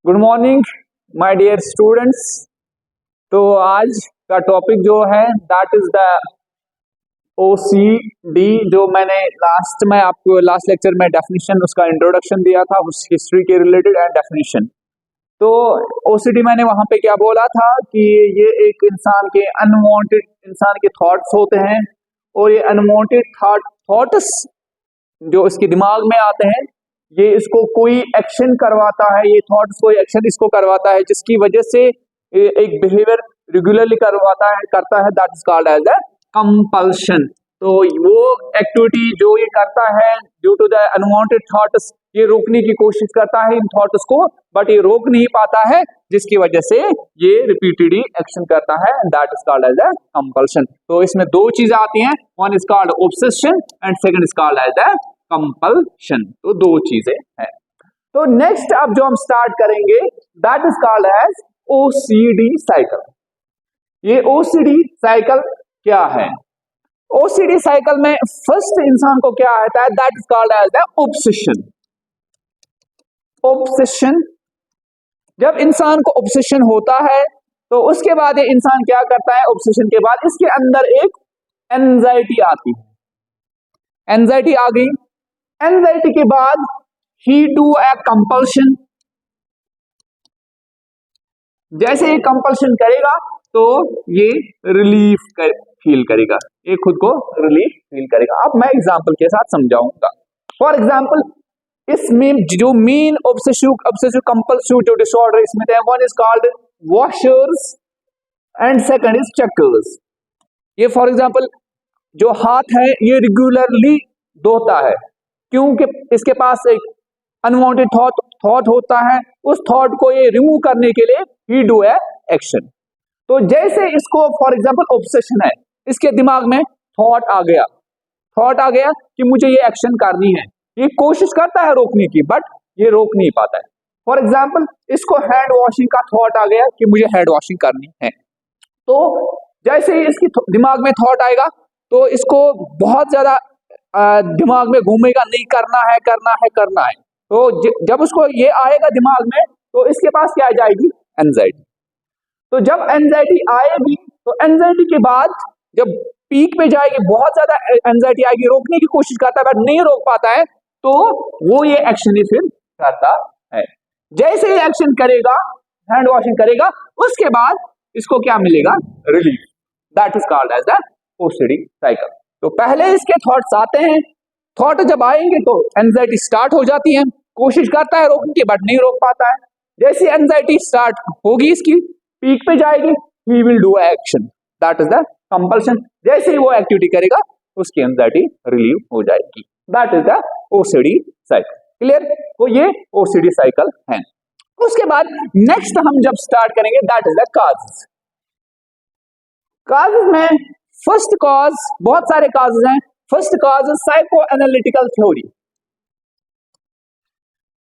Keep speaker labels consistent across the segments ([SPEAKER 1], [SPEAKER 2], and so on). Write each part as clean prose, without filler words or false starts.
[SPEAKER 1] Good morning my dear students. तो आज का टॉपिक जो है दैट इज द ओसीडी, जो मैंने लास्ट लेक्चर में डेफिनेशन, उसका इंट्रोडक्शन दिया था, उस हिस्ट्री के रिलेटेड एंड डेफिनेशन। तो ओसीडी मैंने वहां पे क्या बोला था कि ये एक इंसान के थॉट्स होते हैं, और ये अनवांटेड थॉट्स जो इसके दिमाग में आते हैं, ये इसको कोई एक्शन करवाता है, ये थॉट्स कोई एक्शन इसको करवाता है, जिसकी वजह से एक बिहेवियर रेगुलरली करता है, that is called as a compulsion. तो वो एक्टिविटी जो ये करता है due to the unwanted thoughts, ये रोकने की कोशिश करता है इन थॉट्स को, बट ये रोक नहीं पाता है, जिसकी वजह से ये रिपीटेडली एक्शन करता है, that is called as a compulsion. तो इसमें दो चीजें आती हैं, one is called obsession and second is called as a compulsion. तो दो चीजें हैं। तो नेक्स्ट अब जो हम स्टार्ट करेंगे that is called as OCD cycle. ये ओसीडी साइकिल क्या है? ओसीडी साइकिल में फर्स्ट इंसान को क्या आता है, that is called as the obsession. Obsession, जब इंसान को ऑब्सेशन होता है तो उसके बाद ये इंसान क्या करता है, ऑब्सेशन के बाद इसके अंदर एक एंजाइटी आती है। एंजाइटी आ गई, एंजाइटी के बाद ही डू ए कंपल्शन। जैसे ये कंपल्शन करेगा तो ये रिलीफ फील करेगा, ये खुद को रिलीफ फील करेगा। अब मैं एग्जांपल के साथ समझाऊंगा। फॉर एग्जांपल, इसमें जो मेन ऑब्सेसिव कंपल्सिव जो डिसऑर्डर इसमें है, one is called washers and second is checkers. ये फॉर एग्जांपल जो हाथ है ये रेगुलरली धोता है, क्योंकि इसके पास एक अनवांटेड थॉट होता है, उस थॉट को ये रिमूव करने के लिए ही डू ए एक्शन। तो जैसे इसको फॉर एग्जांपल ऑब्सेशन है, इसके दिमाग में थॉट आ गया कि मुझे ये एक्शन करनी है, ये कोशिश करता है रोकने की, बट ये रोक नहीं पाता है। फॉर एग्जांपल, इसको हैंड वॉशिंग का थॉट आ गया कि मुझे हैंड वॉशिंग करनी है। तो जैसे ही इसकी दिमाग में थॉट आएगा तो इसको बहुत ज्यादा दिमाग में घूमेगा, नहीं करना है। तो जब उसको ये आएगा दिमाग में तो इसके पास क्या आ जाएगी, एंजाइटी। तो जब एंजाइटी आएगी तो एंजाइटी के बाद जब पीक पे जाएगी, बहुत ज्यादा एंजाइटी आएगी, रोकने की कोशिश करता है बट नहीं रोक पाता है, तो वो ये एक्शन ही फिर करता है। जैसे ही एक्शन करेगा, हैंड वॉशिंग करेगा, उसके बाद इसको क्या मिलेगा, relief. That is called as the OCD cycle. तो पहले इसके थॉट्स आते हैं, थॉट जब आएंगे तो एंजाइटी स्टार्ट हो जाती है, कोशिश करता है रोकने की बट नहीं रोक पाता है। जैसे एंजाइटी स्टार्ट होगी, इसकी पीक पे जाएगी, he will do action, that is the compulsion. जैसे ही वो एक्टिविटी करेगा उसकी एंजाइटी रिलीव हो जाएगी, that is the OCD cycle. Clear? तो ये ओसीडी साइकिल है। उसके बाद नेक्स्ट हम जब स्टार्ट करेंगे that is the causes. Causes में फर्स्ट कॉज, बहुत सारे कॉजेस हैं। First cause psycho analytical theory.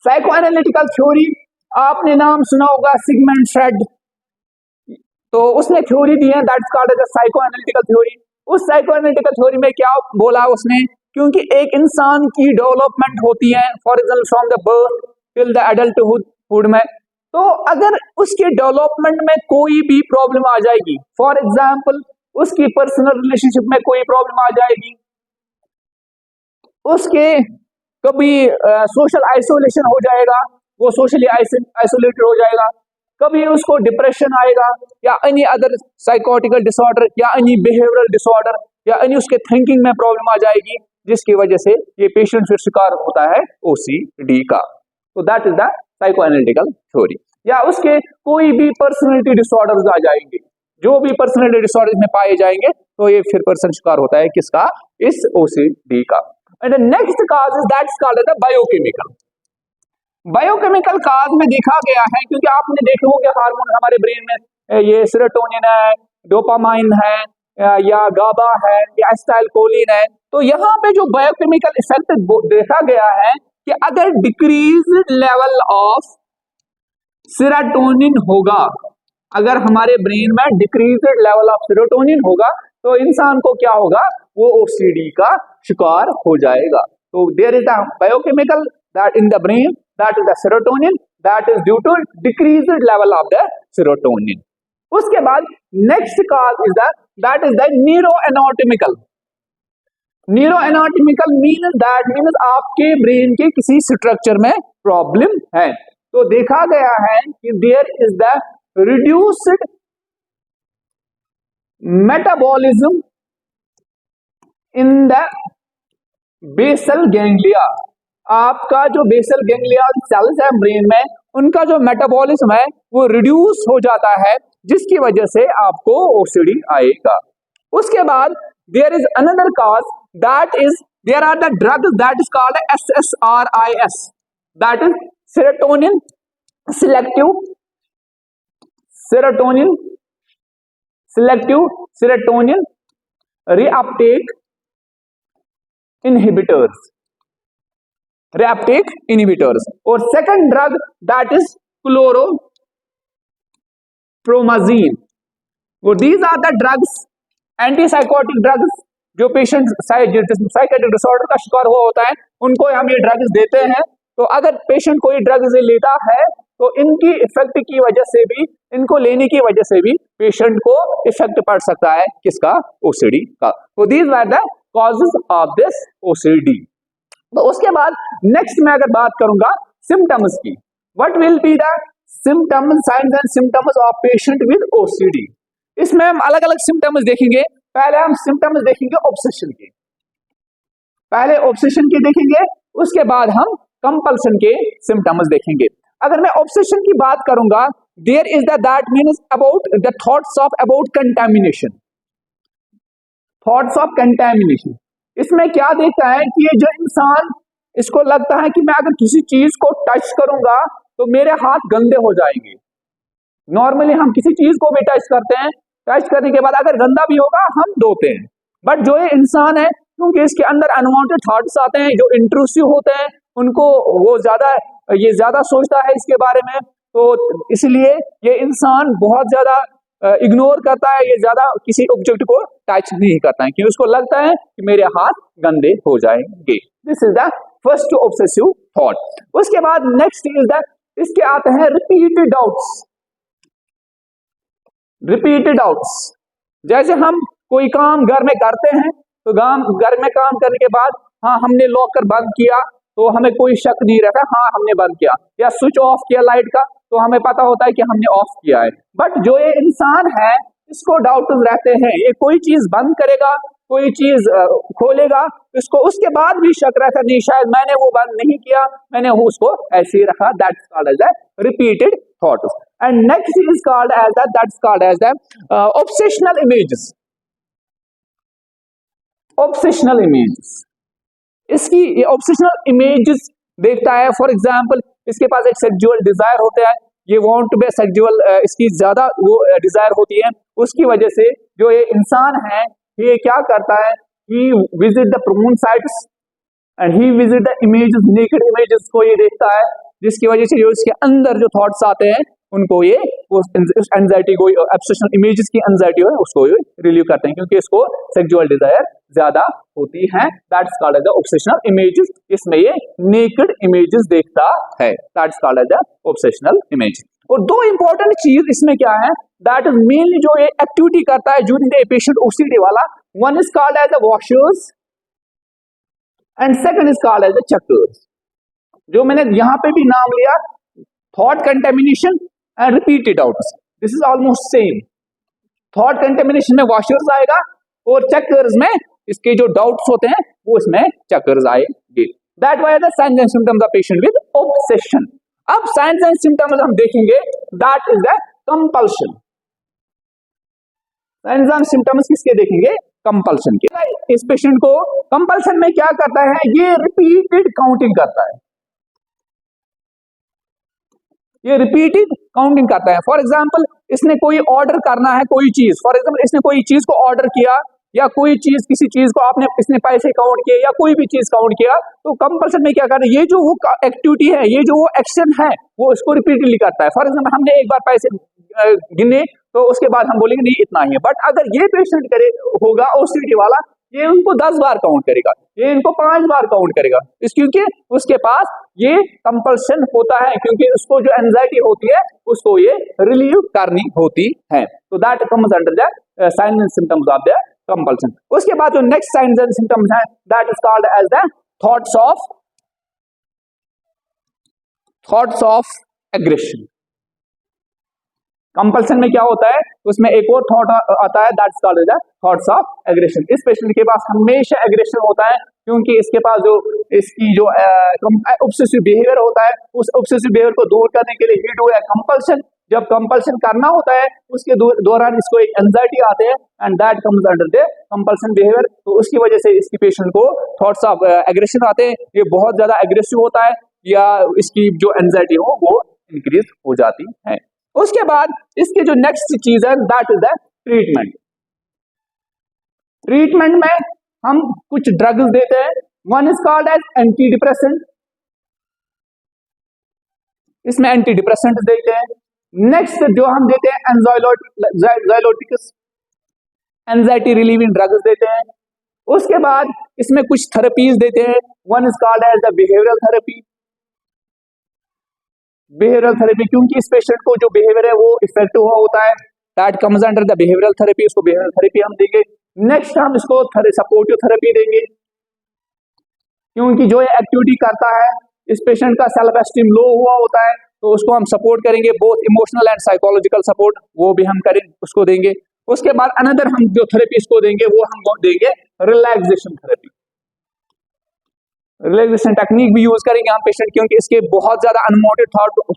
[SPEAKER 1] Psycho analytical theory आपने नाम सुना होगा, सिगमंड फ्रेड। तो उसने थ्योरी दी है, that's called as psycho analytical theory. उस साइको एनालिटिकल थ्योरी में क्या बोला उसने, क्योंकि एक इंसान की डेवलपमेंट होती है for example from the birth till the adulthood में, तो अगर उसके डेवलपमेंट में कोई भी प्रॉब्लम आ जाएगी, फॉर एग्जांपल उसकी पर्सनल रिलेशनशिप में कोई प्रॉब्लम आ जाएगी, उसके कभी सोशल आइसोलेशन हो जाएगा, वो सोशली आइसोलेटेड हो जाएगा, कभी उसको डिप्रेशन आएगा, या एनी अदर साइकोटिकल डिसऑर्डर, या एनी बिहेवियरल डिसऑर्डर, या एनी उसके थिंकिंग में प्रॉब्लम आ जाएगी, जिसकी वजह से ये पेशेंट फिर शिकार होता है ओसीडी का। तो that is the psycho analytical theory. या उसके कोई भी पर्सनैलिटी डिसऑर्डर्स आ जाएंगे, जो भी पर्सनैलिटी डिसऑर्डर में पाए जाएंगे, तो ये फिर पर्सन शिकार होता है किसका, इस ओसीडी का। And next cause is that's called as the biochemical. Biochemical cause में देखा गया है, क्योंकि आपने देखे होंगे हार्मोन हमारे ब्रेन में, ये सेरोटोनिन है, डोपामाइन है, या गाबा है, या एसिटाइलकोलिन है। तो यहाँ पे जो बायोकेमिकल इफेक्ट देखा गया है कि अगर डिक्रीज लेवल ऑफ सेरोटोनिन होगा, अगर हमारे ब्रेन में डिक्रीज लेवल ऑफ सेरोटोनिन होगा, तो इंसान को क्या होगा, वो ओसीडी का शिकार हो जाएगा। तो there is the biochemical that in the brain, that is the serotonin, that is due to decreased level of the serotonin. उसके बाद next cause is that is the neuroanatomical. Neuroanatomical means आपके brain के किसी structure में problem है। तो देखा गया है कि there is the reduced metabolism in the basal ganglia. आपका जो बेसल गैंग्लिया सेल्स है ब्रेन में, उनका जो मेटाबॉलिज्म है वो रिड्यूस हो जाता है, जिसकी वजह से आपको ओसीडी आएगा। उसके बाद there is another cause, that is there are the drugs that is called SSRIs, that is serotonin selective serotonin reuptake inhibitors। और second drug that is chlorpromazine. वो these are the drugs, antipsychotic drugs, जो patient psychiatric disorder का शिकार हुआ होता है उनको हम ये ड्रग्स देते हैं। तो अगर पेशेंट कोई ड्रग्स लेता है तो इनकी इफेक्ट की वजह से भी, इनको लेने की वजह से भी पेशेंट को इफेक्ट पड़ सकता है, किसका? ओसीडी का। तो these are the causes of this OCD. तो उसके बाद नेक्स्ट मैं अगर बात करूंगा सिम्टम्स की, what will be the symptoms, science and symptoms of patient with OCD. इसमें हम अलग अलग सिम्टम्स देखेंगे। पहले हम सिम्टम्स देखेंगे ऑब्सेशन के, पहले ऑब्सेशन के देखेंगे, उसके बाद हम कंपल्सन के सिम्टम्स देखेंगे। अगर मैं ऑब्सेशन की बात करूंगा, there is that means about the thoughts of about contamination, thoughts of contamination. इसमें क्या देखता है कि ये जो इंसान, इसको लगता है कि मैं अगर किसी चीज को टच करूंगा तो मेरे हाथ गंदे हो जाएंगे। नॉर्मली हम किसी चीज को भी टच करते हैं, टच करने के बाद अगर गंदा भी होगा हम धोते हैं, बट जो ये इंसान है, क्योंकि इसके अंदर अनवांटेड थॉट्स आते हैं जो इंट्रूसिव होते हैं, उनको वो ज्यादा सोचता है इसके बारे में, तो इसलिए ये इंसान बहुत ज्यादा इग्नोर करता है, ये ज्यादा किसी ऑब्जेक्ट को टच नहीं करता है, क्योंकि उसको लगता है कि मेरे हाथ गंदे हो जाएंगे। This is the first obsessive thought. उसके बाद नेक्स्ट इज द, इसके आते हैं रिपीटेड डाउट्स। रिपीटेड डाउट्स, जैसे हम कोई काम घर में करते हैं तो घर में काम करने के बाद हाँ हमने लॉकर बंद किया तो हमें कोई शक नहीं रहता, हाँ हमने बंद किया, या स्विच ऑफ किया लाइट का तो हमें पता होता है कि हमने ऑफ किया है। बट जो ये इंसान है इसको डाउट रहते हैं, ये कोई चीज बंद करेगा, कोई चीज खोलेगा, इसको उसके बाद भी शक रहता है, नहीं शायद मैंने वो बंद नहीं किया, मैंने उसको ऐसे ही रखा। That's called as the repeated thoughts. And next is called as the, that's called as the obsessional images. Obsessional images, इसकी ये ऑब्सेशनल इमेजेस देखता है। फॉर एग्जांपल इसके पास एक सेक्सुअल डिजायर होता है, ये वांट टू बी सेक्सुअल, इसकी ज्यादा वो डिजायर होती है, उसकी वजह से जो ये इंसान है ये क्या करता है, he visit the porn sites and he visit the images, naked images को ये देखता है, जिसकी वजह से जो इसके अंदर जो थॉट्स आते हैं उनको ये उस एंजाइटी को, ऑब्सेशनल इमेजेस की एंजाइटी है उसको ये रिलीव करते हैं, क्योंकि इसको सेक्सुअल डिजायर ज्यादा होती है। That's called as the obsessional images. इसमें ये नेकेड इमेजेस देखता है, that's called as the obsessional image. और दो इंपॉर्टेंट चीज इसमें क्या है, दैट इज मेनली जो ये एक्टिविटी करता है ड्यूरिंग द पेशेंट ओसीडी वाला, one is called as the washers and second is called as the checkers. जो मैंने यहाँ पे भी नाम लिया, thought contamination and repeated doubts, this is almost same. Thought contamination में वॉशर्स आएगा और चक्कर्स में इसके जो डाउट्स होते हैं वो इसमें चक्कर्स आएंगे। That was the signs and symptoms of patient with obsession. अब साइंस एंड सिम्टम्स हम देखेंगे, that is the compulsion. Science and symptoms किसके देखेंगे? कंपल्शन के। इस पेशेंट को कंपल्शन में क्या करता है, ये रिपीटेड काउंटिंग करता है, ये रिपीटेड काउंटिंग करता है। फॉर एग्जाम्पल इसने कोई ऑर्डर करना है, कोई चीज, फॉर एग्जाम्पल इसने कोई चीज को ऑर्डर किया, या कोई चीज, किसी चीज को आपने, इसने पैसे काउंट किए या कोई भी चीज काउंट किया, तो कंपल्सन में क्या करना है, ये जो वो एक्टिविटी है, ये जो वो एक्शन है, वो इसको रिपीटली करता है। फॉर एग्जाम्पल हमने एक बार पैसे गिने तो उसके बाद हम बोलेंगे नहीं इतना ही है, बट अगर ये पेशेंट करे होगा ओसीडी वाला, ये उनको 10 बार काउंट करेगा, ये इनको 5 बार काउंट करेगा, इस क्योंकि उसके पास ये कंपल्शन होता है, क्योंकि उसको जो एंजाइटी होती है उसको ये रिलीव करनी होती है। तो that comes under the signs and symptoms of the compulsion. उसके बाद जो नेक्स्ट साइंस एंड सिम्टम्स है that is called as the thoughts of aggression. Compulsion में क्या होता है, उसमें एक और थॉट आता है that's called as the thoughts of aggression. इस पेशेंट के पास हमेशा एग्रेशन होता है, क्योंकि इसके पास जो इसकी जो ऑब्सेसिव बिहेवियर होता है, उस ऑब्सेसिव बिहेवियर को दूर करने के लिए ही डू है कंपल्सन। जब कंपल्सन करना होता है उसके दौरान इसको एक एंजाइटी आते हैं and that comes under the compulsion behaviour. तो उसकी वजह से इसकी पेशेंट को थॉट्स ऑफ एग्रेशन आते हैं, ये बहुत ज्यादा एग्रेसिव होता है या इसकी जो एंजाइटी हो वो इंक्रीज हो जाती है। उसके बाद इसके जो नेक्स्ट चीज है that is the treatment. Treatment में हम कुछ ड्रग्स देते हैं, one is called as antidepressant, इसमें एंटी डिप्रेसेंट देते हैं। नेक्स्ट जो हम देते हैं एंजाइलोटिक्स, एंजाइटी रिलीविंग ड्रग्स देते हैं। उसके बाद इसमें कुछ थेरेपीज देते हैं, one is called as the behavioural therapy. Behavioural therapy क्योंकि इस पेशेंट को जो बिहेवियर है वो इफेक्टिव हुआ होता है, that comes under the behavioural therapy, उसको बिहेवियरल थेरेपी हम देंगे। नेक्स्ट हम इसको सपोर्टिव थेरेपी देंगे, क्योंकि जो ये एक्टिविटी करता है इस पेशेंट का सेल्फ एस्टीम लो हुआ होता है, तो उसको हम सपोर्ट करेंगे, both emotional and psychological support वो भी हम करें उसको देंगे। उसके बाद अनदर हम जो थेरेपी इसको देंगे वो हम देंगे रिलैक्सेशन थेरेपी। रिलैक्सेशन टेक्निक भी यूज करेंगे हम पेशेंट, क्योंकि इसके बहुत ज्यादा अनवांटेड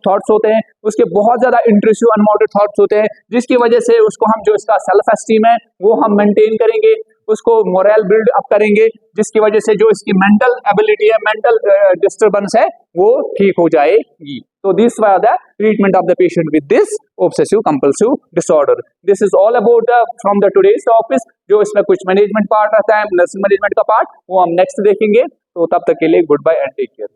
[SPEAKER 1] थॉट्स होते हैं, उसके बहुत ज्यादा इंट्रूसिव अनवांटेड थॉट्स होते हैं, जिसकी वजह से उसको हम जो इसका सेल्फ एस्टीम है वो हम मेंटेन करेंगे, उसको मोरल बिल्ड अप करेंगे, जिसकी वजह से जो इसकी मेंटल एबिलिटी है, मेंटल डिस्टर्बेंस है वो ठीक हो जाएगी। तो this was the treatment of the patient with this obsessive compulsive disorder. This is all about from the today's topic. जो इसमें कुछ मैनेजमेंट पार्ट आता है, नर्सिंग मैनेजमेंट का पार्ट, वो हम नेक्स्ट देखेंगे। तो तब तक के लिए goodbye and take care.